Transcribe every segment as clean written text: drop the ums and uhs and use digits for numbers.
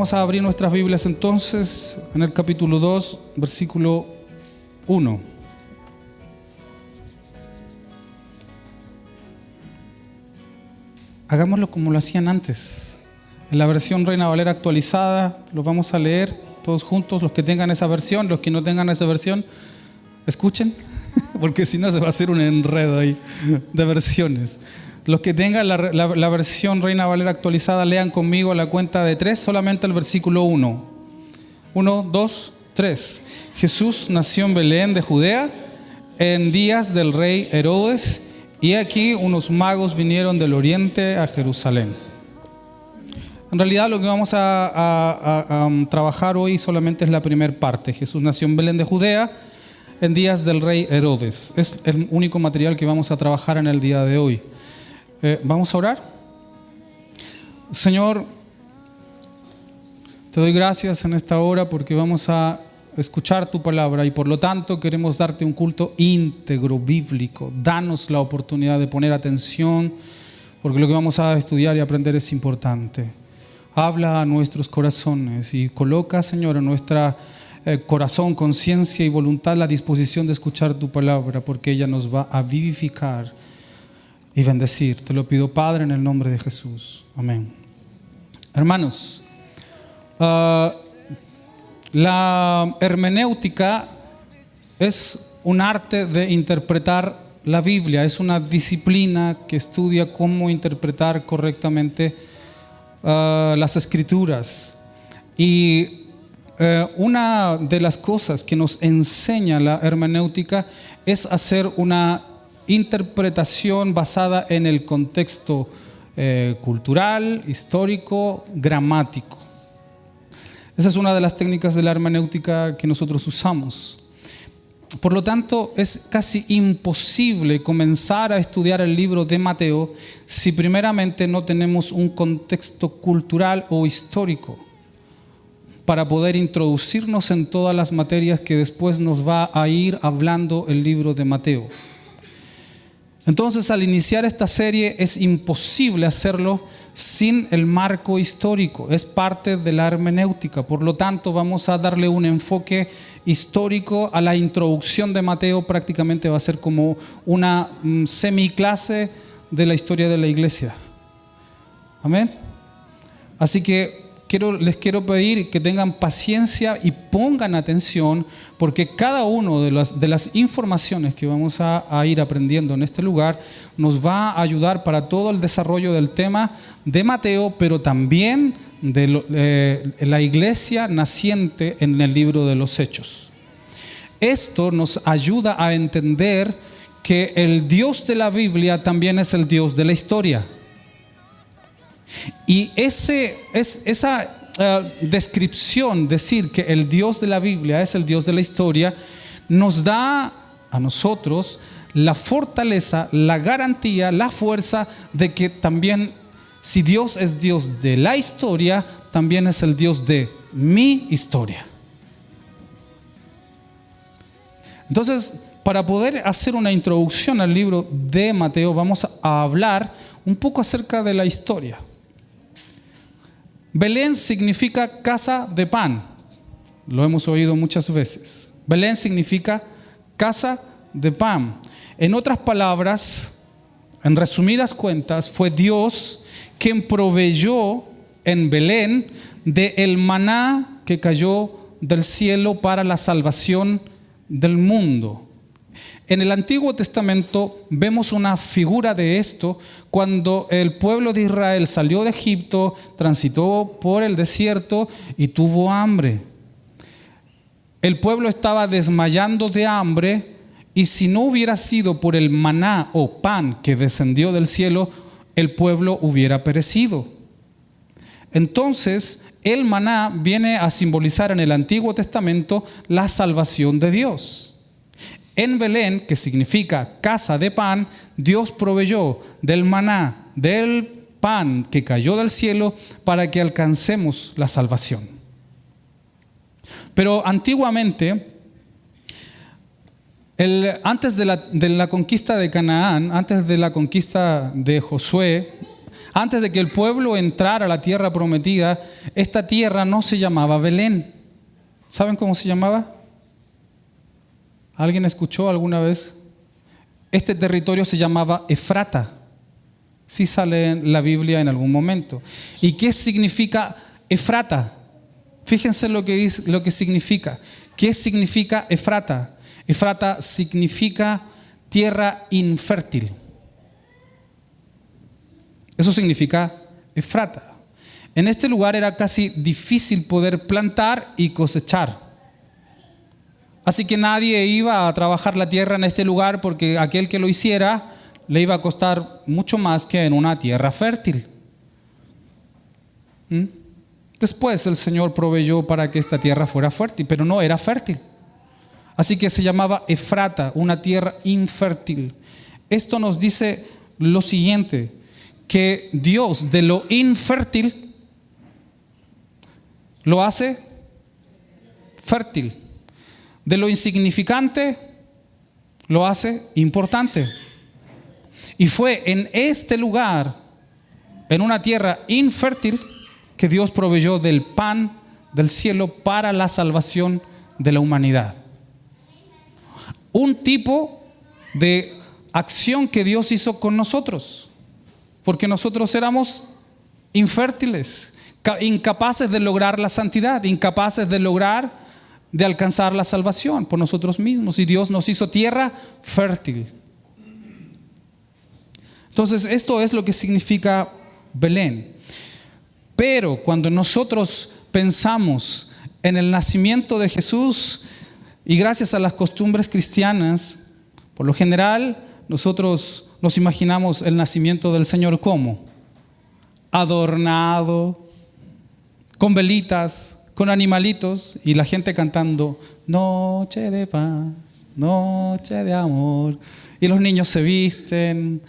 Vamos a abrir nuestras Biblias entonces en el capítulo 2, versículo 1. Hagámoslo como lo hacían antes. En la versión Reina Valera actualizada lo vamos a leer todos juntos. Los que tengan esa versión, los que no tengan esa versión, escuchen, porque si no se va a hacer un enredo ahí de versiones. Los que tengan la versión Reina Valera actualizada, lean conmigo a la cuenta de 3, solamente el versículo 1. 1, 2, 3. Jesús nació en Belén de Judea en días del rey Herodes, y aquí unos magos vinieron del oriente a Jerusalén. En realidad lo que vamos a trabajar hoy solamente es la primera parte. Jesús nació en Belén de Judea en días del rey Herodes. Es el único material que vamos a trabajar en el día de hoy. Vamos a orar. Señor, te doy gracias en esta hora porque vamos a escuchar tu palabra y por lo tanto queremos darte un culto íntegro, bíblico. Danos la oportunidad de poner atención porque lo que vamos a estudiar y aprender es importante. Habla a nuestros corazones y coloca, Señor, en nuestra corazón, conciencia y voluntad la disposición de escuchar tu palabra porque ella nos va a vivificar y bendecir. Te lo pido, Padre, en el nombre de Jesús. Amén. Hermanos, la hermenéutica es un arte de interpretar la Biblia. Es una disciplina que estudia cómo interpretar correctamente las Escrituras. Y una de las cosas que nos enseña la hermenéutica es hacer una interpretación basada en el contexto cultural, histórico, gramático. Esa es una de las técnicas de la hermenéutica que nosotros usamos. Por lo tanto, es casi imposible comenzar a estudiar el libro de Mateo si primeramente no tenemos un contexto cultural o histórico para poder introducirnos en todas las materias que después nos va a ir hablando el libro de Mateo. Entonces, al iniciar esta serie es imposible hacerlo sin el marco histórico. Es parte de la hermenéutica. Por lo tanto, vamos a darle un enfoque histórico a la introducción de Mateo. Prácticamente va a ser como una semiclase de la historia de la iglesia. Amén. Así que les quiero pedir que tengan paciencia y pongan atención, porque cada una de las informaciones que vamos a ir aprendiendo en este lugar nos va a ayudar para todo el desarrollo del tema de Mateo, pero también de la iglesia naciente en el libro de los Hechos. Esto nos ayuda a entender que el Dios de la Biblia también es el Dios de la historia. Y esa descripción, decir que el Dios de la Biblia es el Dios de la historia, nos da a nosotros la fortaleza, la garantía, la fuerza de que también, si Dios es Dios de la historia, también es el Dios de mi historia. Entonces, para poder hacer una introducción al libro de Mateo, vamos a hablar un poco acerca de la historia. Belén significa casa de pan. Lo hemos oído muchas veces. Belén significa casa de pan. En otras palabras, en resumidas cuentas, fue Dios quien proveyó en Belén del maná que cayó del cielo para la salvación del mundo. En el Antiguo Testamento vemos una figura de esto cuando el pueblo de Israel salió de Egipto, transitó por el desierto y tuvo hambre. El pueblo estaba desmayando de hambre y si no hubiera sido por el maná o pan que descendió del cielo, el pueblo hubiera perecido. Entonces, el maná viene a simbolizar en el Antiguo Testamento la salvación de Dios. En Belén, que significa casa de pan, Dios proveyó del maná, del pan que cayó del cielo para que alcancemos la salvación. Pero antiguamente, antes de la conquista de Canaán, antes de la conquista de Josué, Antes de que el pueblo entrara a la tierra prometida, esta tierra no se llamaba Belén. ¿Saben cómo se llamaba? ¿Alguien escuchó alguna vez? Este territorio se llamaba Efrata. Sí sale en la Biblia en algún momento. ¿Y qué significa Efrata? Fíjense lo que dice, lo que significa. ¿Qué significa Efrata? Efrata significa tierra infértil. Eso significa Efrata. En este lugar era casi difícil poder plantar y cosechar. Así que nadie iba a trabajar la tierra en este lugar porque aquel que lo hiciera le iba a costar mucho más que en una tierra fértil. Después el Señor proveyó para que esta tierra fuera fértil, pero no era fértil. Así que se llamaba Efrata, una tierra infértil. Esto nos dice lo siguiente, que Dios de lo infértil lo hace fértil. De lo insignificante lo hace importante. Y fue en este lugar, en una tierra infértil, que Dios proveyó del pan del cielo para la salvación de la humanidad. Un tipo de acción que Dios hizo con nosotros, porque nosotros éramos infértiles, incapaces de lograr la santidad, incapaces de alcanzar la salvación por nosotros mismos, y Dios nos hizo tierra fértil. Entonces esto es lo que significa Belén. Pero cuando nosotros pensamos en el nacimiento de Jesús, y gracias a las costumbres cristianas, por lo general nosotros nos imaginamos el nacimiento del Señor ¿cómo? Adornado, con velitas, con animalitos, y la gente cantando noche de paz, noche de amor, y los niños se visten,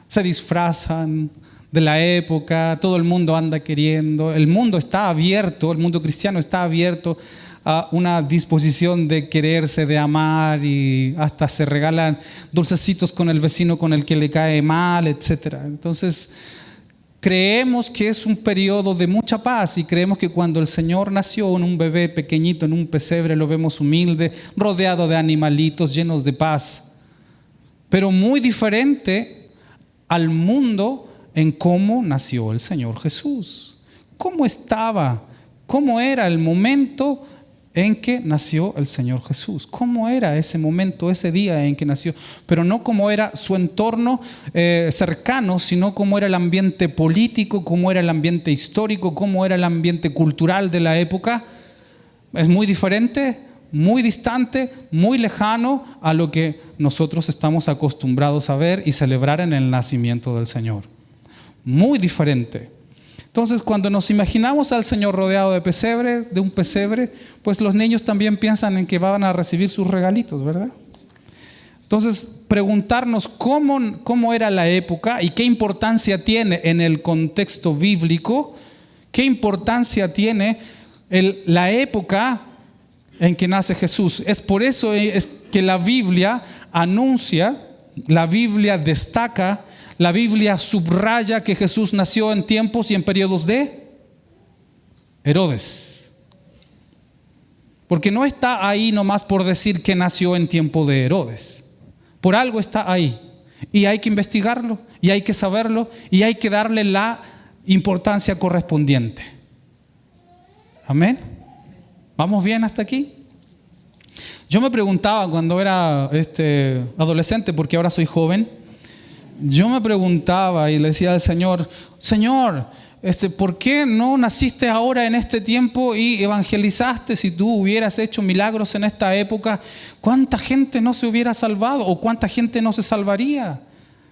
se disfrazan de la época, todo el mundo anda queriendo, el mundo está abierto, el mundo cristiano está abierto a una disposición de quererse, de amar, y hasta se regalan dulcecitos con el vecino con el que le cae mal, etc. Entonces creemos que es un periodo de mucha paz, y creemos que cuando el Señor nació en un bebé pequeñito, en un pesebre, lo vemos humilde, rodeado de animalitos, llenos de paz. Pero muy diferente al mundo en cómo nació el Señor Jesús. ¿Cómo estaba? ¿Cómo era el momento en que nació el Señor Jesús? ¿Cómo era ese momento, ese día en que nació? Pero no cómo era su entorno cercano, sino cómo era el ambiente político, cómo era el ambiente histórico, cómo era el ambiente cultural de la época. Es muy diferente, muy distante, muy lejano a lo que nosotros estamos acostumbrados a ver y celebrar en el nacimiento del Señor. Muy diferente. Entonces, cuando nos imaginamos al Señor rodeado de pesebre, de un pesebre, pues los niños también piensan en que van a recibir sus regalitos, ¿verdad? Entonces, preguntarnos cómo era la época y qué importancia tiene en el contexto bíblico, qué importancia tiene la época en que nace Jesús. Es por eso es que la Biblia anuncia, la Biblia destaca, la Biblia subraya que Jesús nació en tiempos y en periodos de Herodes. Porque no está ahí nomás por decir que nació en tiempo de Herodes. Por algo está ahí. Y hay que investigarlo, y hay que saberlo, y hay que darle la importancia correspondiente. Amén. ¿Vamos bien hasta aquí? Yo me preguntaba cuando era adolescente, porque ahora soy joven. Yo me preguntaba y le decía al Señor, Señor, ¿por qué no naciste ahora en este tiempo y evangelizaste? Si tú hubieras hecho milagros en esta época, ¿cuánta gente no se hubiera salvado o cuánta gente no se salvaría?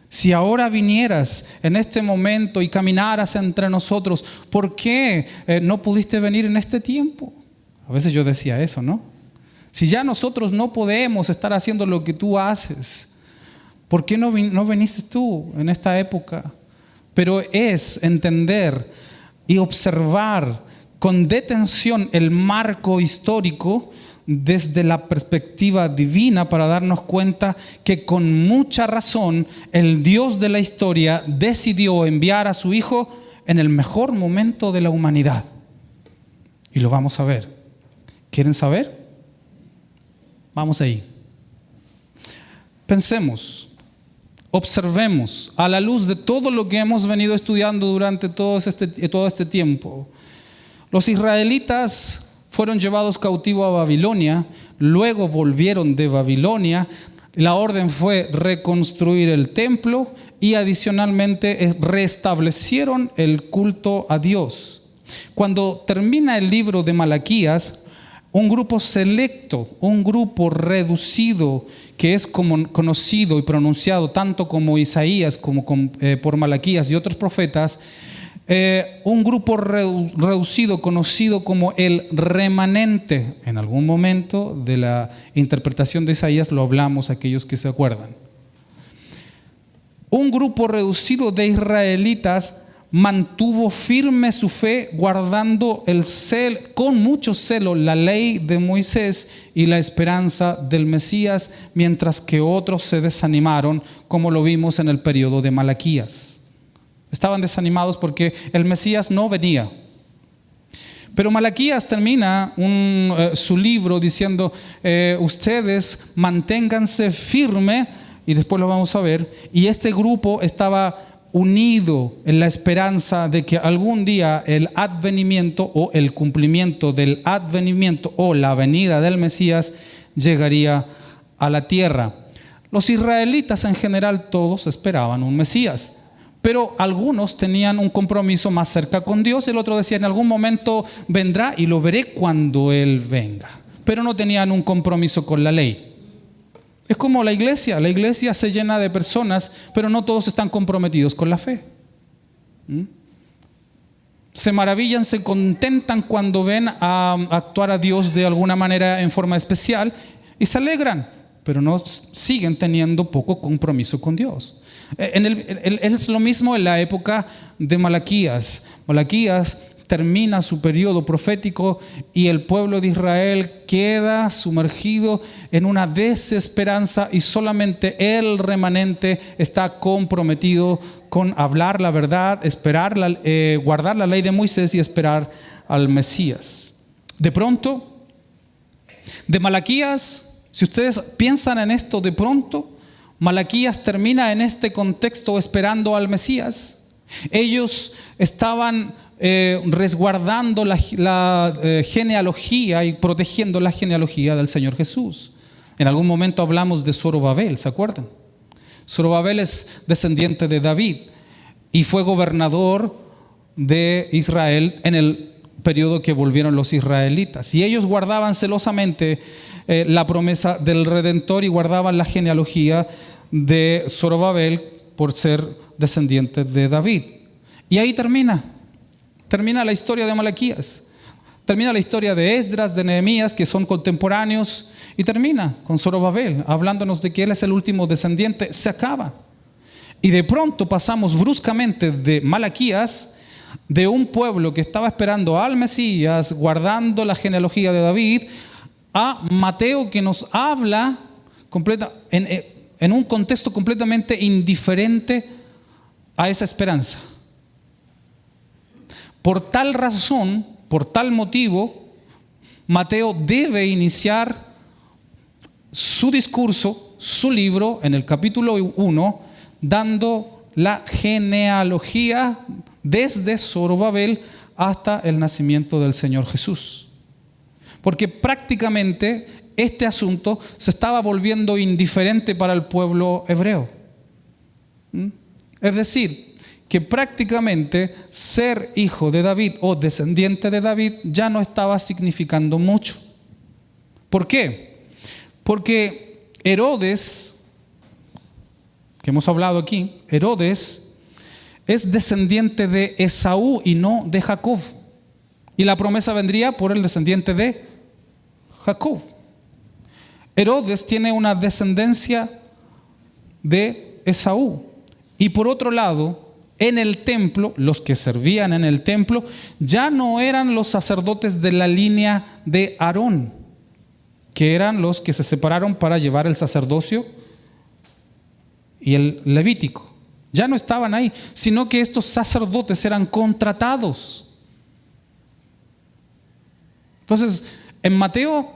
Si ahora vinieras en este momento y caminaras entre nosotros, ¿por qué no pudiste venir en este tiempo? A veces yo decía eso, ¿no? Si ya nosotros no podemos estar haciendo lo que tú haces, ¿por qué no viniste tú en esta época? Pero es entender y observar con detención el marco histórico desde la perspectiva divina para darnos cuenta que con mucha razón el Dios de la historia decidió enviar a su Hijo en el mejor momento de la humanidad. Y lo vamos a ver. ¿Quieren saber? Vamos ahí. Pensemos, observemos a la luz de todo lo que hemos venido estudiando durante todo este tiempo. Los israelitas fueron llevados cautivos a Babilonia, luego volvieron de Babilonia. La orden fue reconstruir el templo y adicionalmente restablecieron el culto a Dios. Cuando termina el libro de Malaquías, un grupo selecto, un grupo reducido, que es conocido y pronunciado tanto como Isaías como por Malaquías y otros profetas, un grupo reducido conocido como el remanente. En algún momento de la interpretación de Isaías lo hablamos, aquellos que se acuerdan. Un grupo reducido de israelitas mantuvo firme su fe, guardando con mucho celo la ley de Moisés y la esperanza del Mesías, mientras que otros se desanimaron, como lo vimos en el periodo de Malaquías. Estaban desanimados porque el Mesías no venía. Pero Malaquías termina su libro diciendo, ustedes manténganse firmes, y después lo vamos a ver. Y este grupo estaba unido en la esperanza de que algún día el advenimiento o el cumplimiento del advenimiento o la venida del Mesías llegaría a la tierra. Los israelitas en general todos esperaban un Mesías, pero algunos tenían un compromiso más cerca con Dios. El otro decía, en algún momento vendrá y lo veré cuando Él venga, pero no tenían un compromiso con la ley. Es como la iglesia se llena de personas, pero no todos están comprometidos con la fe. Se maravillan, se contentan cuando ven a actuar a Dios de alguna manera en forma especial y se alegran, pero no siguen teniendo poco compromiso con Dios. Es lo mismo en la época de Malaquías. Malaquías termina su periodo profético y el pueblo de Israel queda sumergido en una desesperanza, y solamente el remanente está comprometido con hablar la verdad, guardar la ley de Moisés y esperar al Mesías. De pronto, de Malaquías, si ustedes piensan en esto, de pronto Malaquías termina en este contexto esperando al Mesías. Ellos estaban resguardando la genealogía y protegiendo la genealogía del Señor Jesús. En algún momento hablamos de Zorobabel, ¿se acuerdan? Zorobabel es descendiente de David y fue gobernador de Israel en el periodo que volvieron los israelitas, y ellos guardaban celosamente la promesa del Redentor y guardaban la genealogía de Zorobabel por ser descendiente de David. Y ahí termina la historia de Malaquías, termina la historia de Esdras, de Nehemías, que son contemporáneos, y termina con Zorobabel hablándonos de que él es el último descendiente. Se acaba, y de pronto pasamos bruscamente de Malaquías, de un pueblo que estaba esperando al Mesías, guardando la genealogía de David, a Mateo, que nos habla en un contexto completamente indiferente a esa esperanza. Por tal razón, por tal motivo, Mateo debe iniciar su discurso, su libro, en el capítulo 1, dando la genealogía desde Zorobabel hasta el nacimiento del Señor Jesús. Porque prácticamente este asunto se estaba volviendo indiferente para el pueblo hebreo. Es decir, que prácticamente ser hijo de David o descendiente de David ya no estaba significando mucho. ¿Por qué? Porque Herodes, que hemos hablado aquí, Herodes es descendiente de Esaú y no de Jacob. Y la promesa vendría por el descendiente de Jacob. Herodes tiene una descendencia de Esaú. Y por otro lado, en el templo, los que servían en el templo ya no eran los sacerdotes de la línea de Aarón. que eran los que se separaron para llevar el sacerdocio y el levítico. Ya no estaban ahí, sino que estos sacerdotes eran contratados. Entonces, en Mateo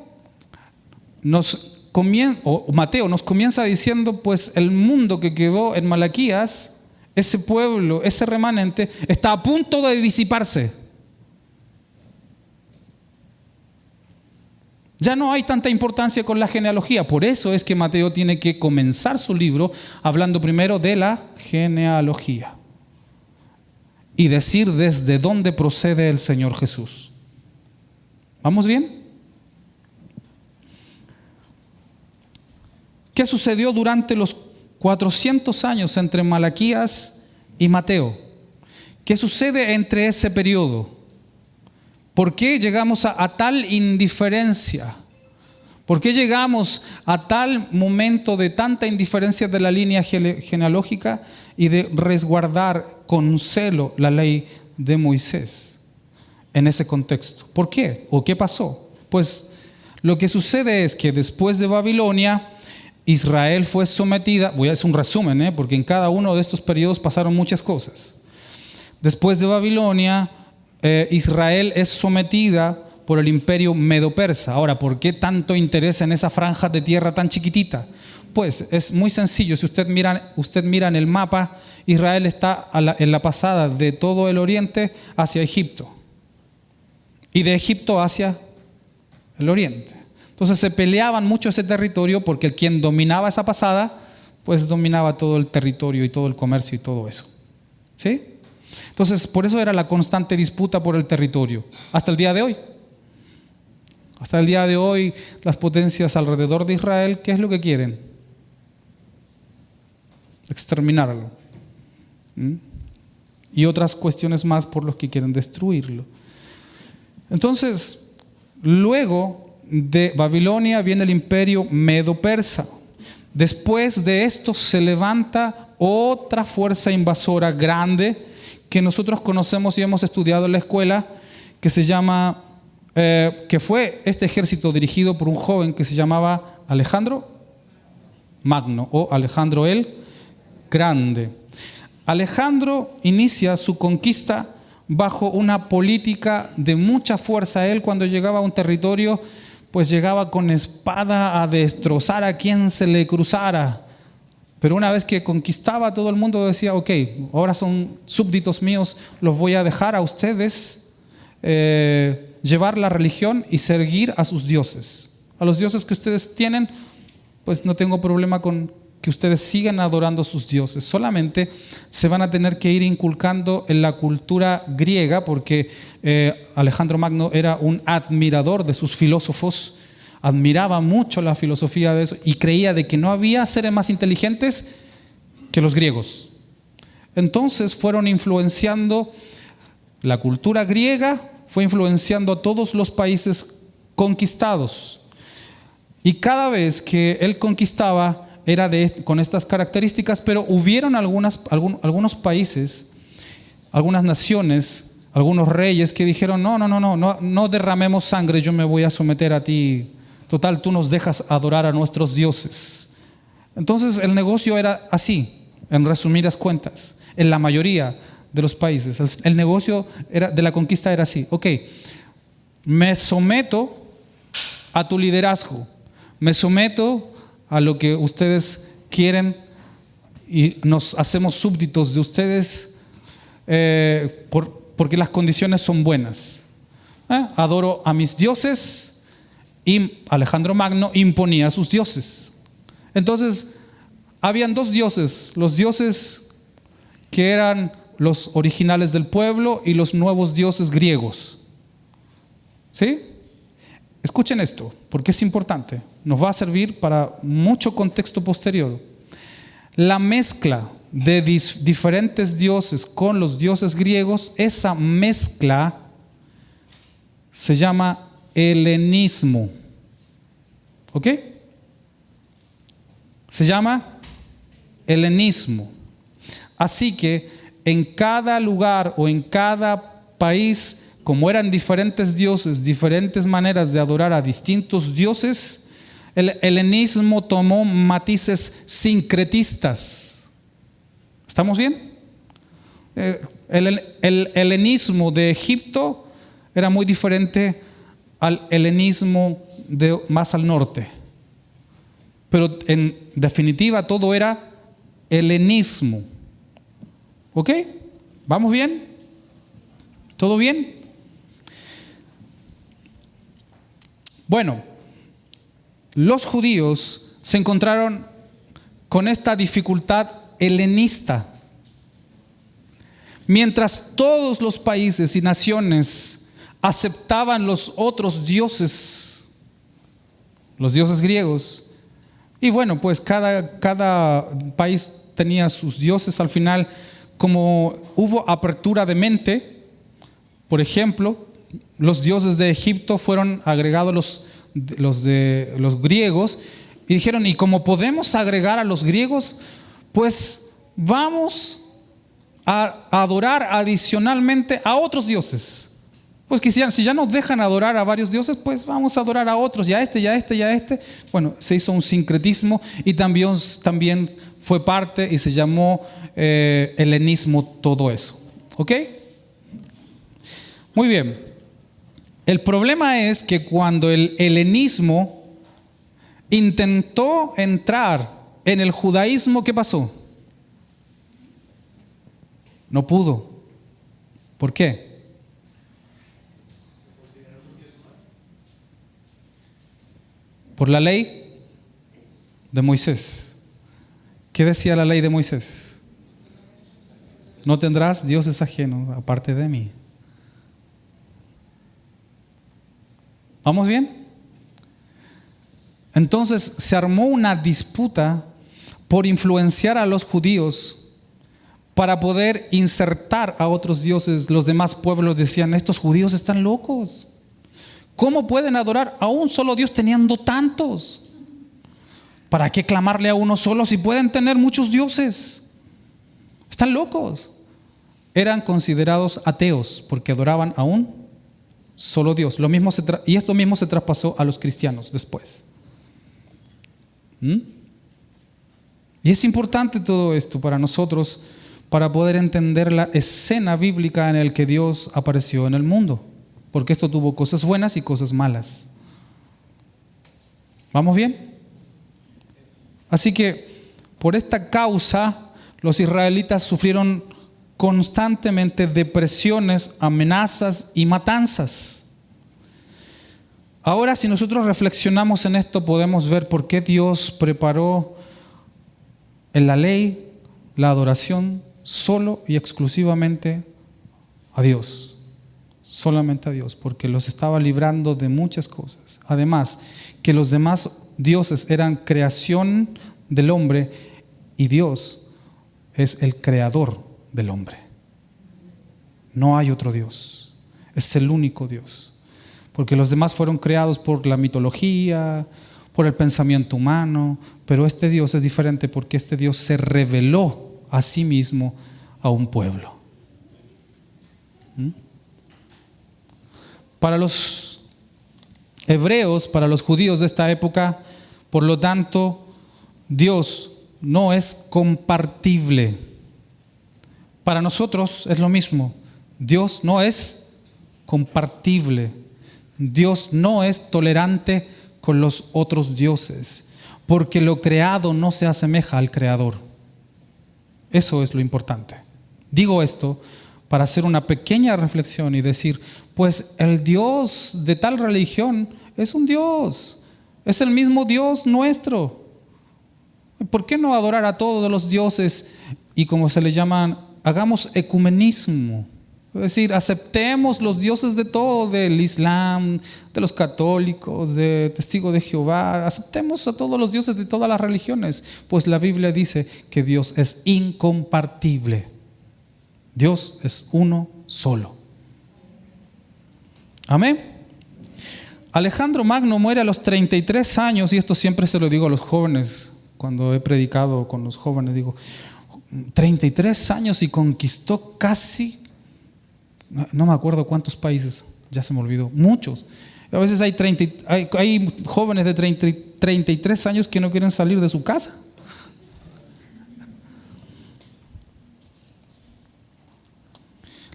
nos comienza diciendo, pues el mundo que quedó en Malaquías, ese pueblo, ese remanente, está a punto de disiparse. Ya no hay tanta importancia con la genealogía. Por eso es que Mateo tiene que comenzar su libro hablando primero de la genealogía y decir desde dónde procede el Señor Jesús. ¿Vamos bien? ¿Qué sucedió durante los 400 años entre Malaquías y Mateo? ¿Qué sucede entre ese periodo? ¿Por qué llegamos a tal indiferencia? ¿Por qué llegamos a tal momento de tanta indiferencia de la línea genealógica y de resguardar con celo la ley de Moisés en ese contexto? ¿Por qué? ¿O qué pasó? Pues lo que sucede es que después de Babilonia, Israel fue sometida, voy a hacer un resumen, porque en cada uno de estos periodos pasaron muchas cosas. Después de Babilonia, Israel es sometida por el imperio medo-persa. Ahora, ¿por qué tanto interés en esa franja de tierra tan chiquitita? Pues es muy sencillo. Si usted mira en el mapa, Israel está en la pasada de todo el oriente hacia Egipto y de Egipto hacia el oriente. Entonces se peleaban mucho ese territorio porque quien dominaba esa pasada, pues dominaba todo el territorio y todo el comercio y todo eso. ¿Sí? Entonces, por eso era la constante disputa por el territorio, hasta el día de hoy. Hasta el día de hoy, las potencias alrededor de Israel, ¿qué es lo que quieren? Exterminarlo. Y otras cuestiones más por los que quieren destruirlo. Entonces, luego de Babilonia viene el imperio medo-persa. Después de esto se levanta otra fuerza invasora grande que nosotros conocemos y hemos estudiado en la escuela, que se llama, que fue este ejército dirigido por un joven que se llamaba Alejandro Magno o Alejandro el Grande. Alejandro inicia su conquista bajo una política de mucha fuerza. Él, cuando llegaba a un territorio, pues llegaba con espada a destrozar a quien se le cruzara. Pero una vez que conquistaba, todo el mundo decía, ok, ahora son súbditos míos, los voy a dejar a ustedes llevar la religión y seguir a sus dioses. A los dioses que ustedes tienen, pues no tengo problema con que ustedes sigan adorando a sus dioses. Solamente se van a tener que ir inculcando en la cultura griega, porque Alejandro Magno era un admirador de sus filósofos. Admiraba mucho la filosofía de eso y creía de que no había seres más inteligentes que los griegos. Entonces fueron influenciando la cultura griega, fue influenciando a todos los países conquistados. Y cada vez que él conquistaba era con estas características, pero hubieron algunos países, algunas naciones, algunos reyes que dijeron, no derramemos sangre, yo me voy a someter a ti. Total, tú nos dejas adorar a nuestros dioses. Entonces el negocio era así, en resumidas cuentas, en la mayoría de los países. El negocio de la conquista era así. Ok, me someto a tu liderazgo, me someto a lo que ustedes quieren y nos hacemos súbditos de ustedes porque las condiciones son buenas. Adoro a mis dioses. Y Alejandro Magno imponía a sus dioses. Entonces, habían dos dioses, los dioses que eran los originales del pueblo y los nuevos dioses griegos. ¿Sí? Escuchen esto, porque es importante. Nos va a servir para mucho contexto posterior. La mezcla de diferentes dioses con los dioses griegos, esa mezcla se llama helenismo. ¿Ok? Se llama helenismo. Así que en cada lugar o en cada país, como eran diferentes dioses, diferentes maneras de adorar a distintos dioses, El helenismo tomó matices sincretistas. ¿Estamos bien? El helenismo de Egipto era muy diferente al helenismo de más al norte. Pero en definitiva todo era helenismo. ¿Ok? ¿Vamos bien? ¿Todo bien? Bueno, los judíos se encontraron con esta dificultad helenista. Mientras todos los países y naciones aceptaban los otros dioses, los dioses griegos, y bueno, pues cada país tenía sus dioses. Al final, como hubo apertura de mente, por ejemplo, los dioses de Egipto fueron agregados los griegos, y dijeron, y como podemos agregar a los griegos, pues vamos a adorar adicionalmente a otros dioses. Pues que si ya nos dejan adorar a varios dioses, pues vamos a adorar a otros, y a este, y a este, y a este. Bueno, se hizo un sincretismo y también fue parte y se llamó helenismo todo eso. ¿Ok? Muy bien. El problema es que cuando el helenismo intentó entrar en el judaísmo, ¿qué pasó? No pudo. ¿Por qué? Por la ley de Moisés. ¿Qué decía la ley de Moisés? No tendrás dioses ajenos aparte de mí. ¿Vamos bien? Entonces se armó una disputa por influenciar a los judíos para poder insertar a otros dioses. Los demás pueblos decían, estos judíos están locos. ¿Cómo pueden adorar a un solo Dios teniendo tantos? ¿Para qué clamarle a uno solo si pueden tener muchos dioses? Están locos. Eran considerados ateos porque adoraban a un solo Dios. Y esto mismo se traspasó a los cristianos después. Y es importante todo esto para nosotros, para poder entender la escena bíblica en la que Dios apareció en el mundo. Porque esto tuvo cosas buenas y cosas malas. ¿Vamos bien? Así que por esta causa los israelitas sufrieron constantemente depresiones, amenazas y matanzas. Ahora, si nosotros reflexionamos en esto, podemos ver por qué Dios preparó en la ley la adoración solo y exclusivamente a Dios. Solamente a Dios, porque los estaba librando de muchas cosas. Además, que los demás dioses eran creación del hombre y Dios es el creador del hombre. No hay otro Dios, es el único Dios. Porque los demás fueron creados por la mitología, por el pensamiento humano, pero este Dios es diferente porque este Dios se reveló a sí mismo a un pueblo. Para los hebreos, para los judíos de esta época, por lo tanto, Dios no es compartible. Para nosotros es lo mismo. Dios no es compartible. Dios no es tolerante con los otros dioses, porque lo creado no se asemeja al creador. Eso es lo importante. Digo esto para hacer una pequeña reflexión y decir, pues el Dios de tal religión es un Dios, es el mismo Dios nuestro. ¿Por qué no adorar a todos los dioses y, como se le llaman, hagamos ecumenismo? Es decir, aceptemos los dioses de todo, del Islam, de los católicos, de Testigos de Jehová, aceptemos a todos los dioses de todas las religiones, pues la Biblia dice que Dios es incompartible. Dios es uno solo. Amén. Alejandro Magno muere a los 33 años, y esto siempre se lo digo a los jóvenes, cuando he predicado con los jóvenes, digo, 33 años y conquistó casi, no me acuerdo cuántos países, ya se me olvidó, muchos. A veces hay jóvenes de 33 años que no quieren salir de su casa.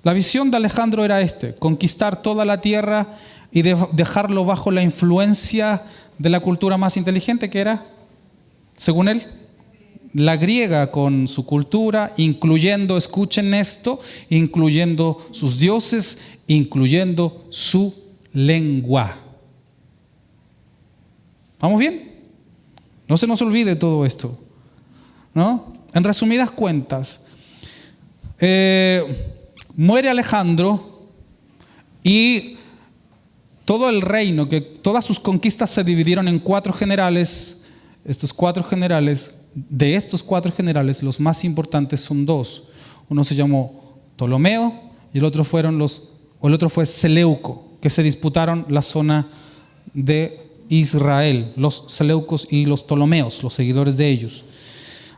La visión de Alejandro era conquistar toda la tierra y dejarlo bajo la influencia de la cultura más inteligente, que era, según él, la griega, con su cultura, incluyendo, escuchen esto, incluyendo sus dioses, incluyendo su lengua. ¿Vamos bien? No se nos olvide todo esto, ¿no? En resumidas cuentas, muere Alejandro y todo el reino, que todas sus conquistas se dividieron en 4 generales. De estos 4 generales, los más importantes son 2. Uno se llamó Ptolomeo y el otro fue Seleuco, que se disputaron la zona de Israel, los seleucos y los ptolomeos, los seguidores de ellos.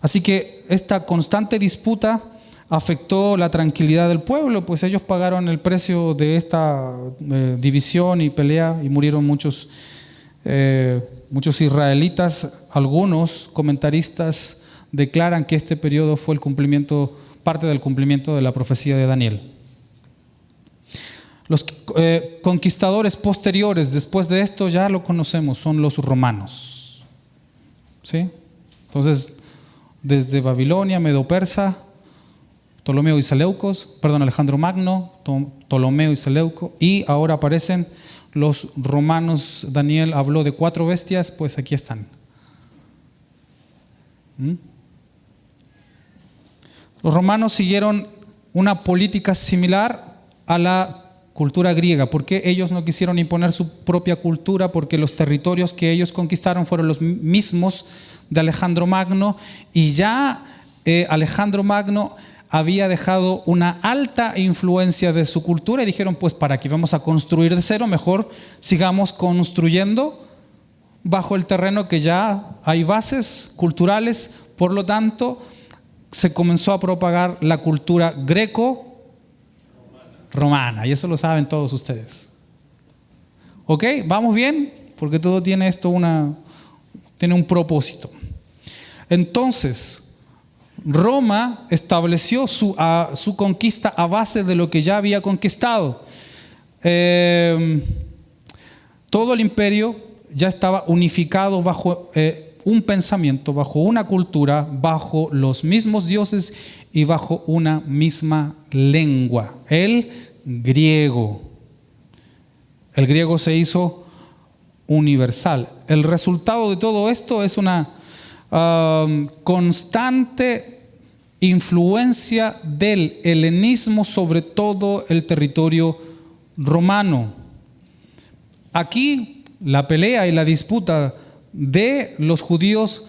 Así que esta constante disputa afectó la tranquilidad del pueblo, pues ellos pagaron el precio de esta división y pelea y murieron muchos israelitas. Algunos comentaristas declaran que este periodo fue parte del cumplimiento de la profecía de Daniel. Los conquistadores posteriores después de esto ya lo conocemos, son los romanos. ¿Sí? Entonces, desde Babilonia, Medo-Persa, Alejandro Magno, Ptolomeo y Seleuco, y ahora aparecen los romanos. Daniel habló de 4 bestias, pues aquí están. Los romanos siguieron una política similar a la cultura griega. ¿Por qué ellos no quisieron imponer su propia cultura? Porque los territorios que ellos conquistaron fueron los mismos de Alejandro Magno, y ya Alejandro Magno había dejado una alta influencia de su cultura y dijeron, pues para qué vamos a construir de cero, mejor sigamos construyendo bajo el terreno que ya hay bases culturales. Por lo tanto, se comenzó a propagar la cultura greco-romana, y eso lo saben todos ustedes. ¿Ok? ¿Vamos bien? Porque todo tiene tiene un propósito. Entonces, Roma estableció su conquista a base de lo que ya había conquistado. Todo el imperio ya estaba unificado bajo un pensamiento, bajo una cultura, bajo los mismos dioses y bajo una misma lengua, el griego. El griego se hizo universal. El resultado de todo esto es una constante influencia del helenismo sobre todo el territorio romano. Aquí la pelea y la disputa de los judíos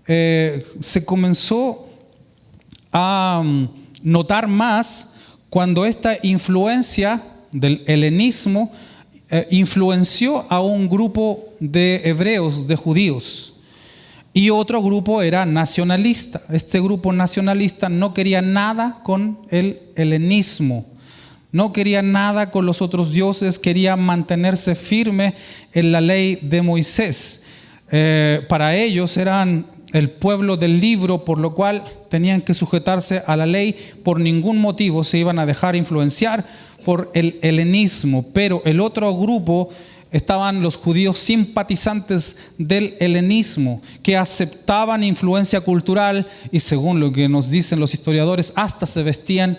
se comenzó a notar más cuando esta influencia del helenismo influenció a un grupo de hebreos, de judíos. Y otro grupo era nacionalista. Este grupo nacionalista no quería nada con el helenismo, no quería nada con los otros dioses, quería mantenerse firme en la ley de Moisés. Para ellos eran el pueblo del libro, por lo cual tenían que sujetarse a la ley. Por ningún motivo se iban a dejar influenciar por el helenismo. Pero el otro grupo estaban los judíos simpatizantes del helenismo, que aceptaban influencia cultural y, según lo que nos dicen los historiadores, hasta se vestían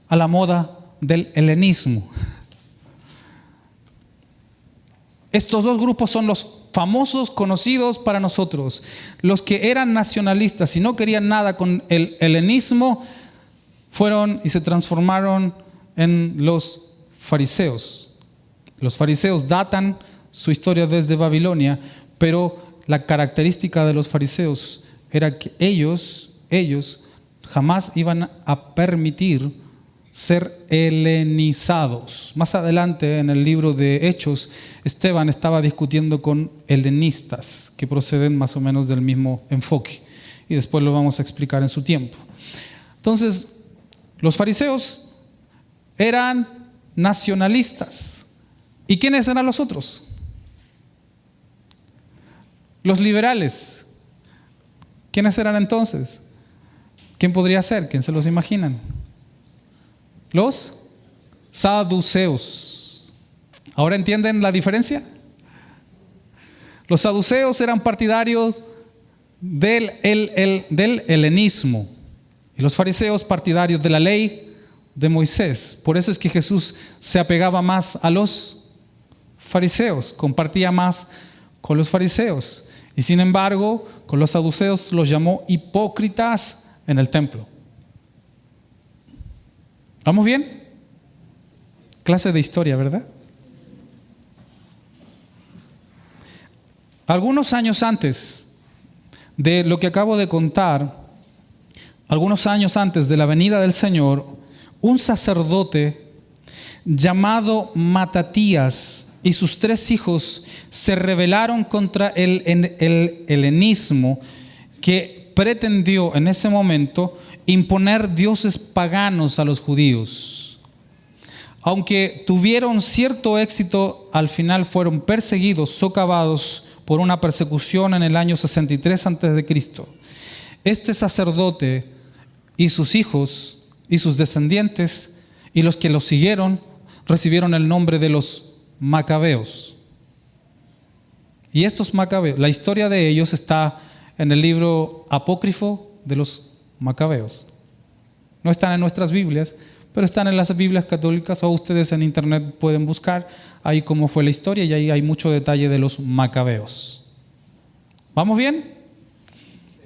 a la moda del helenismo. Estos 2 grupos son los famosos, conocidos para nosotros. Los que eran nacionalistas y no querían nada con el helenismo fueron y se transformaron en los fariseos. Los fariseos datan su historia desde Babilonia, pero la característica de los fariseos era que ellos jamás iban a permitir ser helenizados. Más adelante en el libro de Hechos, Esteban estaba discutiendo con helenistas que proceden más o menos del mismo enfoque, y después lo vamos a explicar en su tiempo. Entonces, los fariseos eran nacionalistas. ¿Y quiénes eran los otros? Los liberales. ¿Quiénes eran entonces? ¿Quién podría ser? ¿Quién se los imaginan? Los saduceos. ¿Ahora entienden la diferencia? Los saduceos eran partidarios del helenismo y los fariseos partidarios de la ley de Moisés. Por eso es que Jesús se apegaba más a los fariseos, compartía más con los fariseos. Y sin embargo, con los saduceos los llamó hipócritas en el templo. ¿Vamos bien? Clase de historia, ¿verdad? Algunos años antes de lo que acabo de contar, algunos años antes de la venida del Señor, un sacerdote llamado Matatías y sus 3 hijos se rebelaron contra el helenismo que pretendió en ese momento imponer dioses paganos a los judíos. Aunque tuvieron cierto éxito, al final fueron perseguidos, socavados por una persecución en el año 63 a.C. Este sacerdote y sus hijos y sus descendientes y los que los siguieron recibieron el nombre de los macabeos. Y estos macabeos, la historia de ellos está en el libro apócrifo de los macabeos. No están en nuestras Biblias, pero están en las Biblias católicas, o ustedes en internet pueden buscar ahí cómo fue la historia y ahí hay mucho detalle de los macabeos. ¿Vamos bien?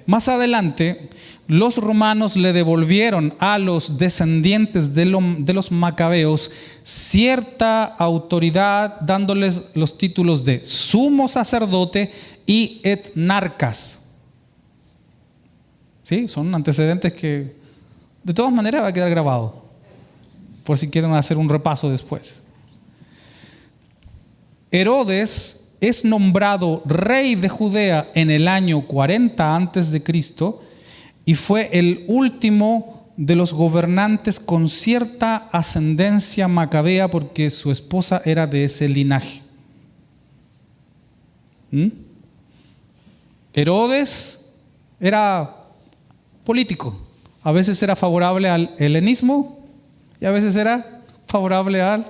Más adelante, los romanos le devolvieron a los descendientes de los macabeos cierta autoridad, dándoles los títulos de sumo sacerdote y etnarcas. ¿Sí? Son antecedentes que de todas maneras va a quedar grabado, por si quieren hacer un repaso después. Herodes es nombrado rey de Judea en el año 40 a.C. y fue el último de los gobernantes con cierta ascendencia macabea porque su esposa era de ese linaje. Herodes era político, a veces era favorable al helenismo y a veces era favorable al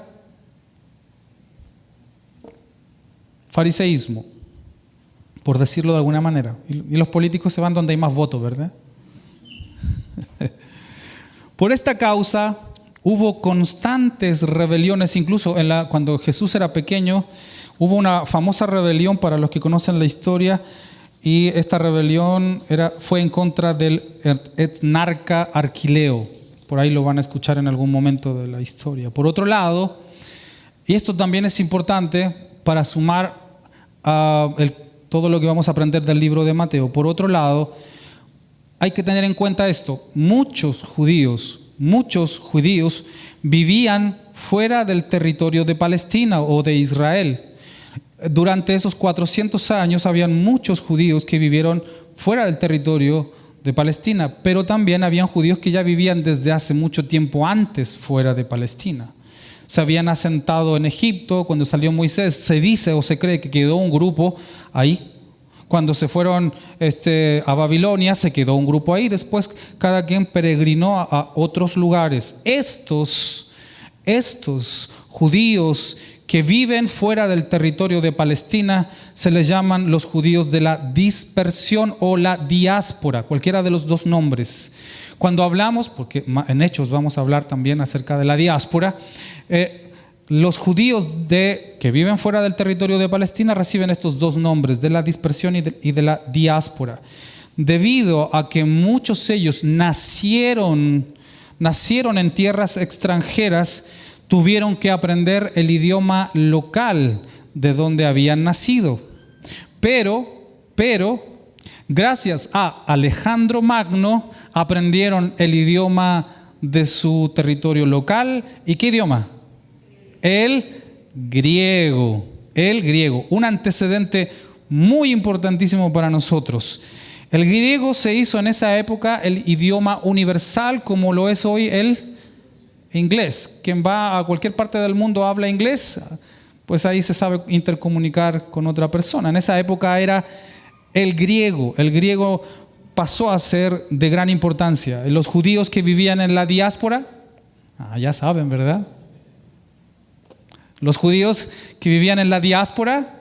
fariseísmo, por decirlo de alguna manera. Y los políticos se van donde hay más votos, ¿verdad? Por esta causa hubo constantes rebeliones, incluso cuando Jesús era pequeño, hubo una famosa rebelión para los que conocen la historia, y esta rebelión fue en contra del etnarca Arquileo. Por ahí lo van a escuchar en algún momento de la historia. Por otro lado, y esto también es importante para sumar todo lo que vamos a aprender del libro de Mateo. Por otro lado, hay que tener en cuenta esto: muchos judíos vivían fuera del territorio de Palestina o de Israel. Durante esos 400 años habían muchos judíos que vivieron fuera del territorio de Palestina, pero también habían judíos que ya vivían desde hace mucho tiempo antes fuera de Palestina. Se habían asentado en Egipto. Cuando salió Moisés, se dice o se cree que quedó un grupo ahí. Cuando se fueron a Babilonia, se quedó un grupo ahí. Después cada quien peregrinó a otros lugares. Estos judíos que viven fuera del territorio de Palestina se les llaman los judíos de la dispersión o la diáspora, cualquiera de los dos nombres. Cuando hablamos, porque en Hechos vamos a hablar también acerca de la diáspora, los judíos que viven fuera del territorio de Palestina reciben estos dos nombres, de la dispersión y de la diáspora, debido a que muchos de ellos nacieron en tierras extranjeras. Tuvieron que aprender el idioma local de donde habían nacido. Pero, gracias a Alejandro Magno, aprendieron el idioma de su territorio local. ¿Y qué idioma? El griego. Un antecedente muy importantísimo para nosotros. El griego se hizo en esa época el idioma universal, como lo es hoy el inglés. Quien va a cualquier parte del mundo habla inglés, pues ahí se sabe intercomunicar con otra persona. En esa época era El griego pasó a ser de gran importancia. Los judíos que vivían en la diáspora, ya saben, ¿verdad? Los judíos que vivían en la diáspora,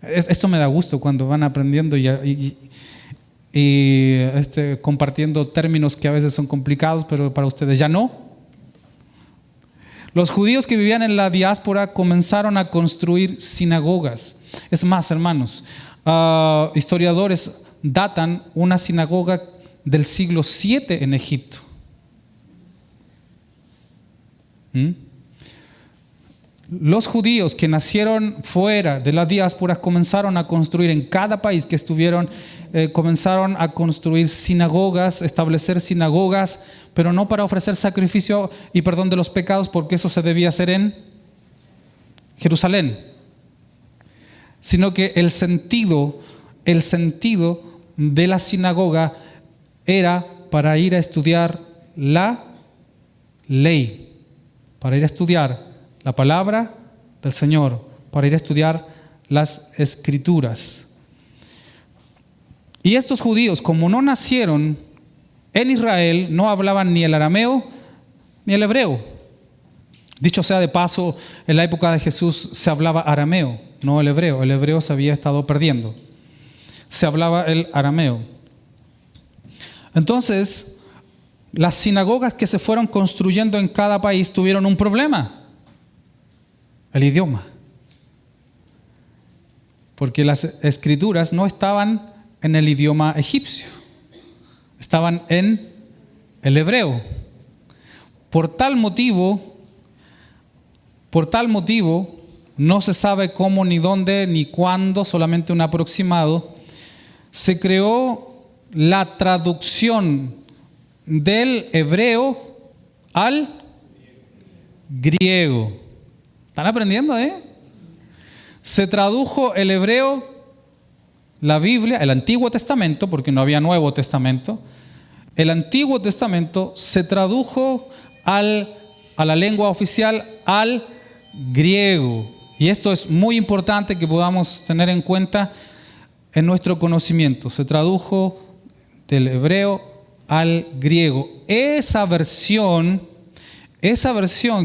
esto me da gusto cuando van aprendiendo y compartiendo términos que a veces son complicados, pero para ustedes ya no. Los judíos que vivían en la diáspora comenzaron a construir sinagogas. Es más, hermanos, historiadores datan una sinagoga del siglo VII en Egipto. Los judíos que nacieron fuera de la diáspora comenzaron a construir en cada país que estuvieron, comenzaron a construir sinagogas, establecer sinagogas, pero no para ofrecer sacrificio y perdón de los pecados, porque eso se debía hacer en Jerusalén, sino que el sentido de la sinagoga era para ir a estudiar la ley, para ir a estudiar la palabra del Señor, para ir a estudiar las Escrituras. Y estos judíos, como no nacieron en Israel, no hablaban ni el arameo ni el hebreo. Dicho sea de paso, en la época de Jesús se hablaba arameo, no el hebreo. El hebreo se había estado perdiendo. Se hablaba el arameo. Entonces, las sinagogas que se fueron construyendo en cada país tuvieron un problema: el idioma. Porque las escrituras no estaban en el idioma egipcio, estaban en el hebreo. Por tal motivo, no se sabe cómo, ni dónde, ni cuándo, solamente un aproximado, se creó la traducción del hebreo al griego. ¿Están aprendiendo, Se tradujo el hebreo, la Biblia, el Antiguo Testamento, porque no había Nuevo Testamento. El Antiguo Testamento se tradujo a la lengua oficial, al griego. Y esto es muy importante que podamos tener en cuenta en nuestro conocimiento. Se tradujo del hebreo al griego. Esa versión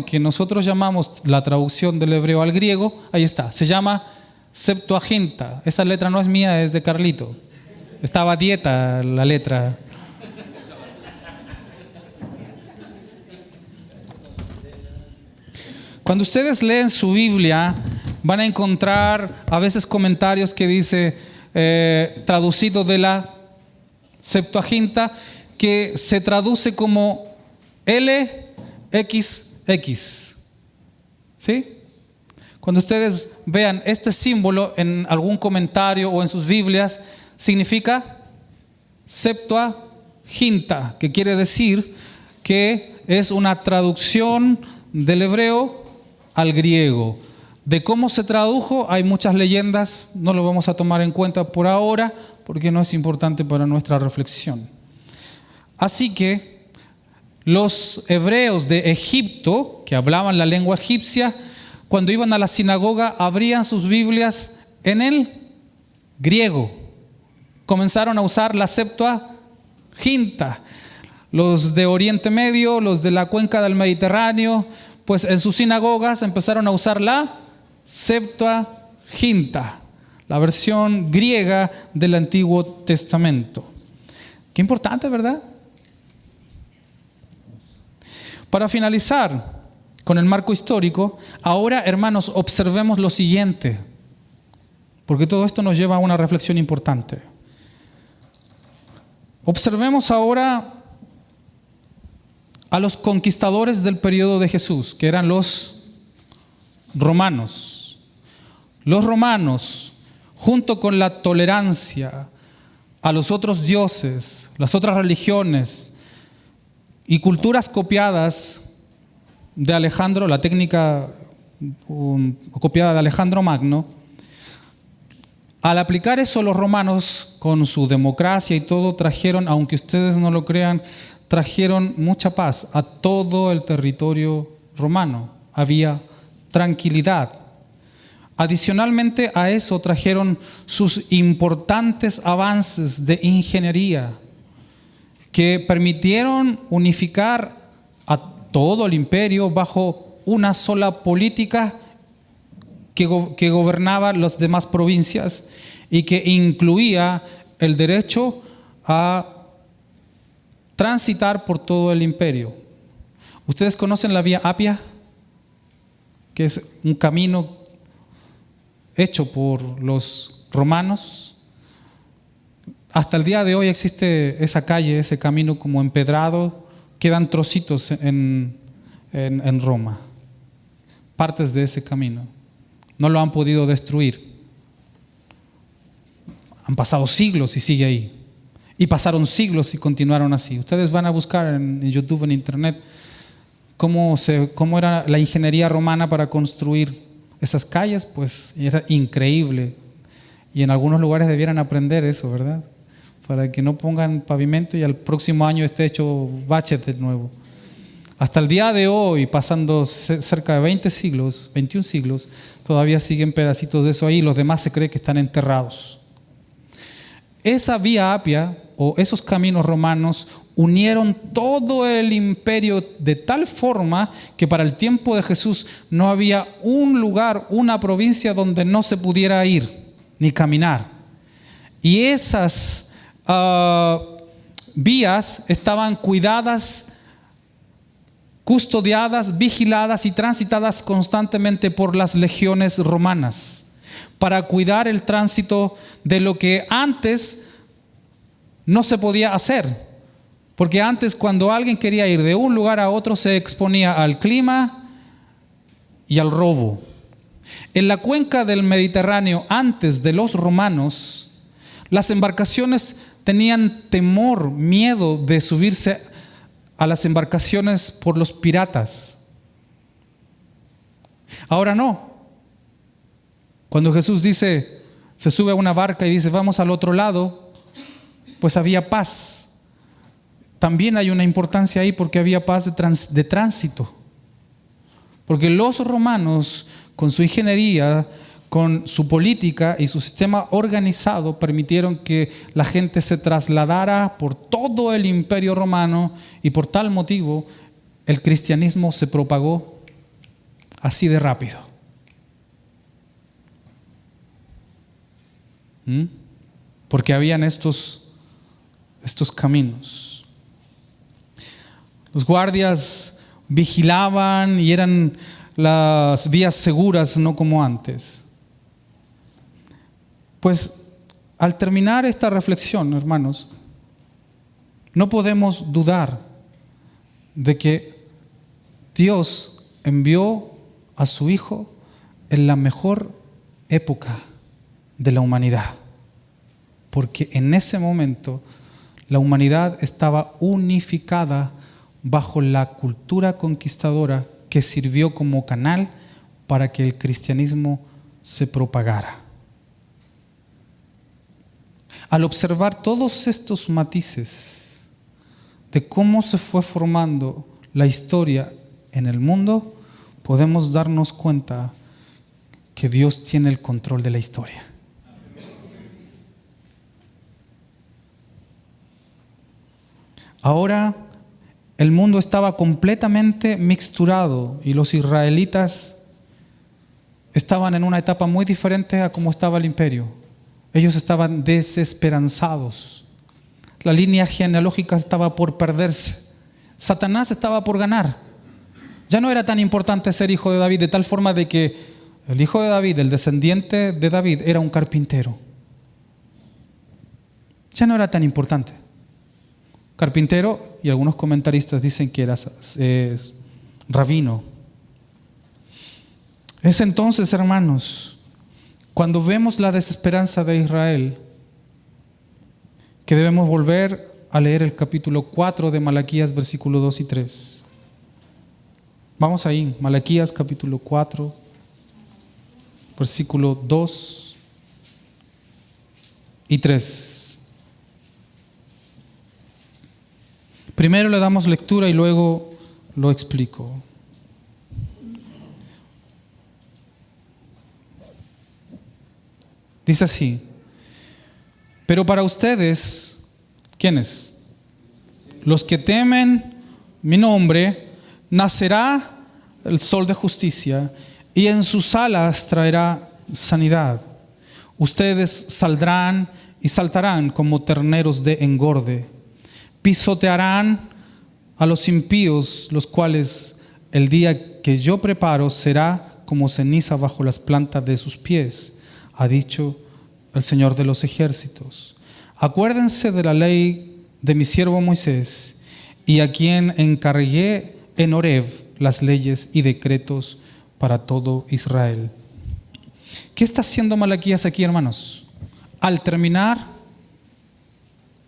que nosotros llamamos la traducción del hebreo al griego, ahí está, se llama Septuaginta. Esa letra no es mía, es de Carlito. Estaba a dieta la letra. Cuando ustedes leen su Biblia, van a encontrar a veces comentarios que dice traducido de la Septuaginta, que se traduce como LXX. ¿Sí? Cuando ustedes vean este símbolo en algún comentario o en sus Biblias, significa Septuaginta, que quiere decir que es una traducción del hebreo al griego. De cómo se tradujo hay muchas leyendas, no lo vamos a tomar en cuenta por ahora porque no es importante para nuestra reflexión. Así que los hebreos de Egipto, que hablaban la lengua egipcia, cuando iban a la sinagoga abrían sus Biblias en el griego. Comenzaron a usar la Septuaginta. Los de Oriente Medio, los de la cuenca del Mediterráneo, pues en sus sinagogas empezaron a usar la Septuaginta, la versión griega del Antiguo Testamento. Qué importante, ¿verdad? Para finalizar con el marco histórico, ahora, hermanos, observemos lo siguiente, porque todo esto nos lleva a una reflexión importante. Observemos ahora a los conquistadores del periodo de Jesús, que eran los romanos. Los romanos, junto con la tolerancia a los otros dioses, las otras religiones y culturas copiadas de Alejandro, la técnica copiada de Alejandro Magno, al aplicar eso los romanos con su democracia y todo trajeron, aunque ustedes no lo crean, trajeron mucha paz a todo el territorio romano. Había tranquilidad. Adicionalmente a eso trajeron sus importantes avances de ingeniería que permitieron unificar a todo el imperio bajo una sola política que gobernaba las demás provincias y que incluía el derecho a transitar por todo el imperio. ¿Ustedes conocen la Vía Apia? Que es un camino hecho por los romanos. Hasta el día de hoy existe esa calle, ese camino como empedrado. Quedan trocitos en Roma, partes de ese camino. No lo han podido destruir. Han pasado siglos y sigue ahí. Y pasaron siglos y continuaron así. Ustedes van a buscar en YouTube, en internet, cómo era la ingeniería romana para construir esas calles, pues era increíble. Y en algunos lugares debieran aprender eso, ¿verdad? Para que no pongan pavimento y al próximo año esté hecho baches de nuevo. Hasta el día de hoy, pasando cerca de 21 siglos, todavía siguen pedacitos de eso ahí, los demás se cree que están enterrados. Esa Vía Apia o esos caminos romanos unieron todo el imperio de tal forma que para el tiempo de Jesús no había un lugar, una provincia donde no se pudiera ir ni caminar. Y esas vías estaban cuidadas, custodiadas, vigiladas y transitadas constantemente por las legiones romanas para cuidar el tránsito de lo que antes no se podía hacer. Porque antes, cuando alguien quería ir de un lugar a otro, se exponía al clima y al robo. En la cuenca del Mediterráneo, antes de los romanos, las embarcaciones tenían temor, miedo de subirse a las embarcaciones por los piratas. Ahora no. Cuando Jesús se sube a una barca y dice, vamos al otro lado, pues había paz. También hay una importancia ahí porque había paz de tránsito. Porque los romanos, con su ingeniería, con su política y su sistema organizado, permitieron que la gente se trasladara por todo el imperio romano y por tal motivo el cristianismo se propagó así de rápido. Porque habían estos caminos. Los guardias vigilaban y eran las vías seguras, no como antes. Pues al terminar esta reflexión, hermanos, no podemos dudar de que Dios envió a su Hijo en la mejor época de la humanidad, porque en ese momento la humanidad estaba unificada bajo la cultura conquistadora que sirvió como canal para que el cristianismo se propagara. Al observar todos estos matices de cómo se fue formando la historia en el mundo, podemos darnos cuenta que Dios tiene el control de la historia. Ahora el mundo estaba completamente mixturado y los israelitas estaban en una etapa muy diferente a cómo estaba el imperio. Ellos estaban desesperanzados. La línea genealógica estaba por perderse. Satanás estaba por ganar. Ya no era tan importante ser hijo de David, de tal forma de que el hijo de David, el descendiente de David, era un carpintero. Ya no era tan importante. Carpintero, y algunos comentaristas dicen que era rabino. Es entonces, hermanos, cuando vemos la desesperanza de Israel, que debemos volver a leer el capítulo 4 de Malaquías, versículos 2 y 3. Vamos ahí, Malaquías capítulo 4, versículo 2 y 3. Primero le damos lectura y luego lo explico. Dice así: pero para ustedes, ¿quiénes? Los que temen mi nombre, nacerá el sol de justicia, y en sus alas traerá sanidad. Ustedes saldrán y saltarán como terneros de engorde. Pisotearán a los impíos, los cuales el día que yo preparo será como ceniza bajo las plantas de sus pies, ha dicho el Señor de los ejércitos. Acuérdense de la ley de mi siervo Moisés, y a quien encargué en Horeb las leyes y decretos para todo Israel. ¿Qué está haciendo Malaquías aquí, hermanos? Al terminar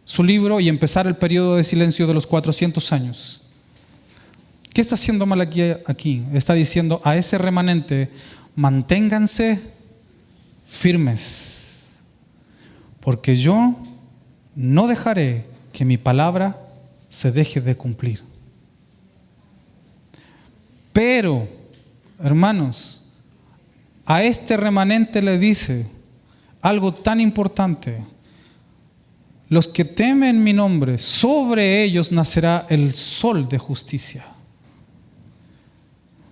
su libro y empezar el periodo de silencio de los 400 años, ¿qué está haciendo Malaquías aquí? Está diciendo a ese remanente: manténganse firmes, porque yo no dejaré que mi palabra se deje de cumplir. Pero, hermanos, a este remanente le dice algo tan importante: los que temen mi nombre, sobre ellos nacerá el sol de justicia.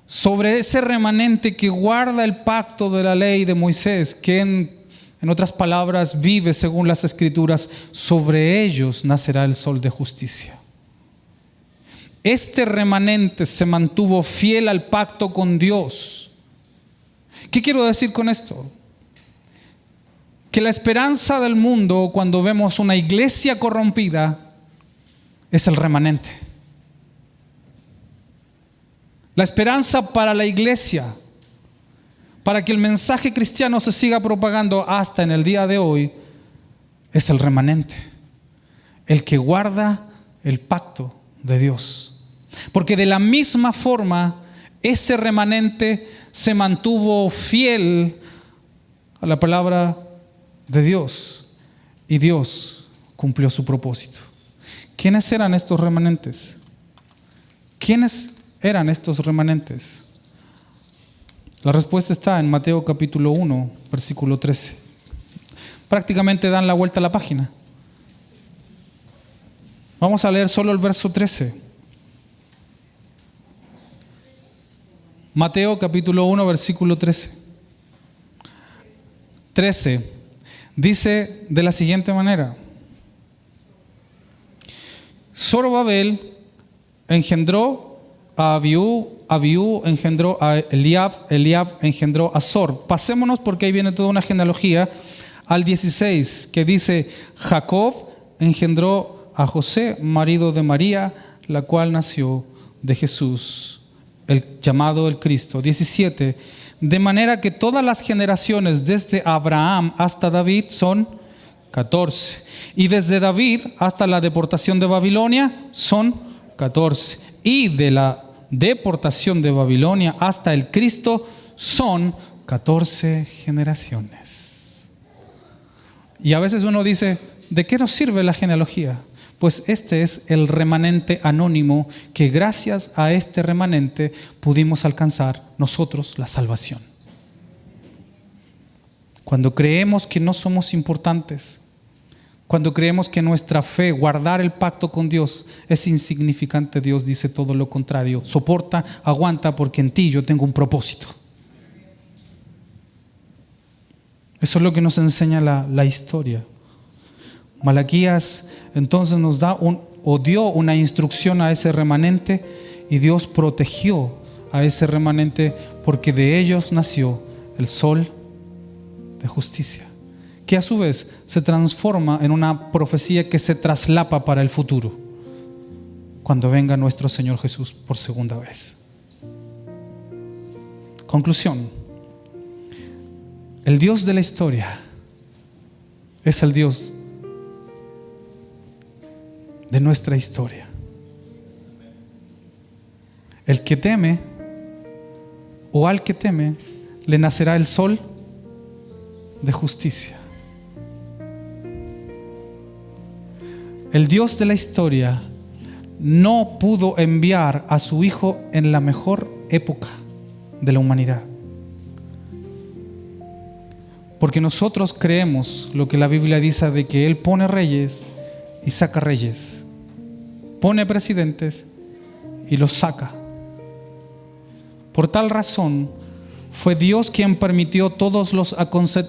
Sobre ese remanente que guarda el pacto de la ley de Moisés, que en otras palabras vive según las Escrituras, sobre ellos nacerá el sol de justicia. Este remanente se mantuvo fiel al pacto con Dios. ¿Qué quiero decir con esto? Que la esperanza del mundo, cuando vemos una iglesia corrompida, es el remanente. La esperanza para la iglesia, para que el mensaje cristiano se siga propagando hasta en el día de hoy, es el remanente, el que guarda el pacto de Dios. Porque de la misma forma, ese remanente se mantuvo fiel a la palabra de Dios, y Dios cumplió su propósito. ¿Quiénes eran estos remanentes? ¿Quiénes eran estos remanentes? La respuesta está en Mateo capítulo 1, versículo 13. Prácticamente dan la vuelta a la página. Vamos a leer solo el verso 13. Mateo capítulo 1, versículo 13. 13 dice de la siguiente manera: Zorobabel engendró a Abiú, Abiú engendró a Eliab, Eliab engendró a Zor. Pasémonos, porque ahí viene toda una genealogía, al 16, que dice: Jacob engendró a José, marido de María, la cual nació de Jesús, el llamado el Cristo. 17, de manera que todas las generaciones desde Abraham hasta David son 14, y desde David hasta la deportación de Babilonia son 14, y de la deportación de Babilonia hasta el Cristo son 14 generaciones. Y a veces uno dice: ¿de qué nos sirve la genealogía? Pues este es el remanente anónimo, que gracias a este remanente pudimos alcanzar nosotros la salvación. Cuando creemos que no somos importantes, cuando creemos que nuestra fe, guardar el pacto con Dios, es insignificante, Dios dice todo lo contrario: soporta, aguanta, porque en ti yo tengo un propósito. Eso es lo que nos enseña la historia. Malaquías entonces nos da dio una instrucción a ese remanente, y Dios protegió a ese remanente, porque de ellos nació el sol de justicia, que a su vez se transforma en una profecía que se traslapa para el futuro, cuando venga nuestro Señor Jesús por segunda vez. Conclusión: el Dios de la historia es el Dios de nuestra historia. El que teme, o al que teme, le nacerá el sol de justicia. El Dios de la historia no pudo enviar a su Hijo en la mejor época de la humanidad, Porque nosotros creemos lo que la Biblia dice de que Él pone reyes y saca reyes. Pone presidentes y los saca. Por tal razón, fue Dios quien permitió todos los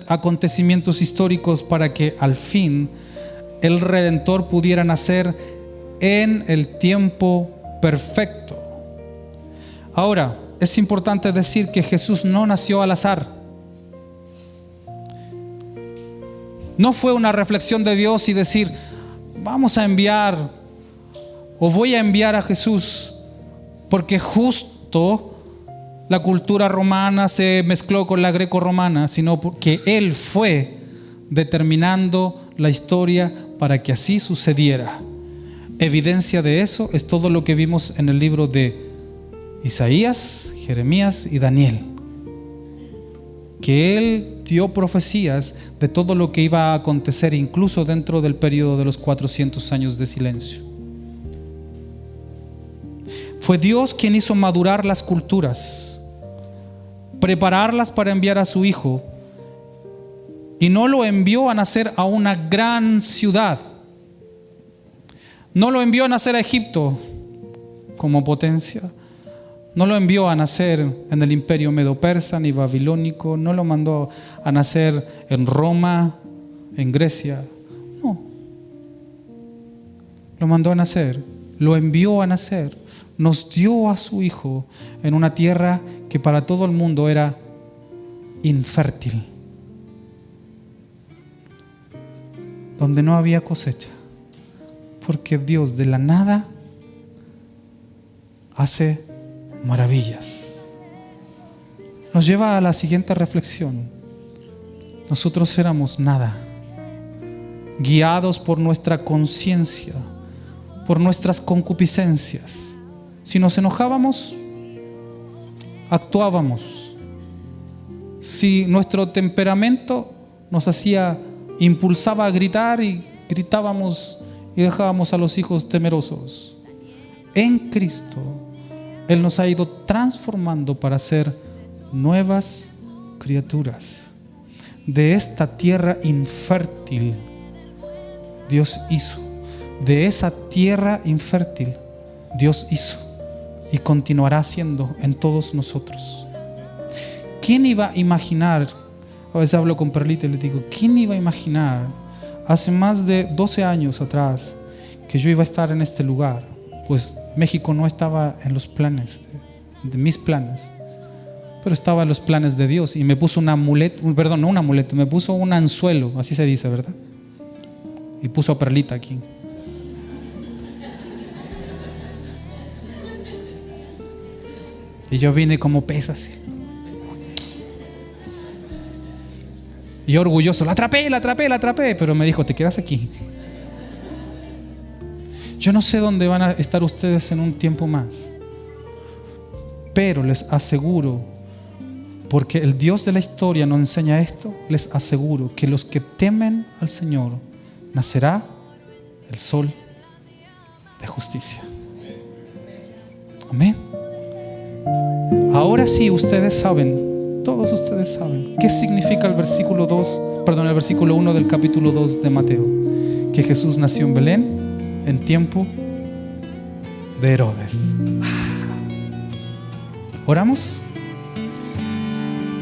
acontecimientos históricos para que al fin el Redentor pudiera nacer en el tiempo perfecto. Ahora, es importante decir que Jesús no nació al azar. No fue una reflexión de Dios y decir, vamos a enviar o voy a enviar a Jesús porque justo la cultura romana se mezcló con la greco-romana, sino porque Él fue determinando la historia para que así sucediera. Evidencia de eso es todo lo que vimos en el libro de Isaías, Jeremías y Daniel, que Él dio profecías de todo lo que iba a acontecer, incluso dentro del periodo de los 400 años de silencio. Fue Dios quien hizo madurar las culturas, prepararlas para enviar a su Hijo, y no lo envió a nacer a una gran ciudad. No lo envió a nacer a Egipto como potencia. No lo envió a nacer en el imperio medo-persa ni babilónico. No lo mandó a nacer en Roma, en Grecia. No. Lo mandó a nacer, lo envió a nacer. Nos dio a su Hijo en una tierra que para todo el mundo era infértil, donde no había cosecha, porque Dios de la nada hace maravillas. Nos lleva a la siguiente reflexión. Nosotros éramos nada, guiados por nuestra conciencia, por nuestras concupiscencias. Si nos enojábamos, actuábamos. Si nuestro temperamento nos impulsaba a gritar, y gritábamos y dejábamos a los hijos temerosos. En Cristo, Él nos ha ido transformando para ser nuevas criaturas. De esta tierra infértil, Dios hizo. De esa tierra infértil, Dios hizo y continuará haciendo en todos nosotros. ¿Quién iba a imaginar? A veces hablo con Perlita y le digo, ¿quién iba a imaginar hace más de 12 años atrás que yo iba a estar en este lugar? Pues México no estaba en los planes de mis planes, pero estaba en los planes de Dios, y me puso un amuleto, perdón, no un amuleto, me puso un anzuelo, así se dice, ¿verdad? Y puso a Perlita aquí. Y yo vine como pez así. Y yo orgulloso, la atrapé, pero me dijo, te quedas aquí. Yo no sé dónde van a estar ustedes en un tiempo más, pero les aseguro, porque el Dios de la historia nos enseña esto, les aseguro que los que temen al Señor, nacerá el sol de justicia. Amén. Ahora sí, ustedes saben, todos ustedes saben qué significa el versículo 1 del capítulo 2 de Mateo, que Jesús nació en Belén en tiempo de Herodes. ¿Oramos?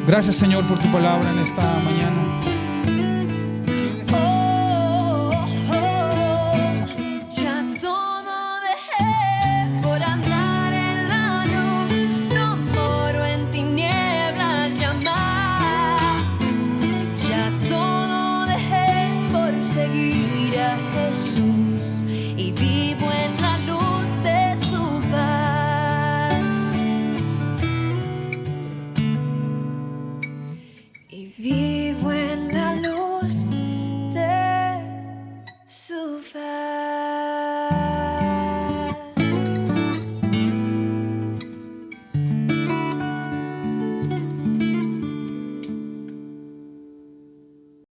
Gracias, Señor, por tu palabra en esta mañana.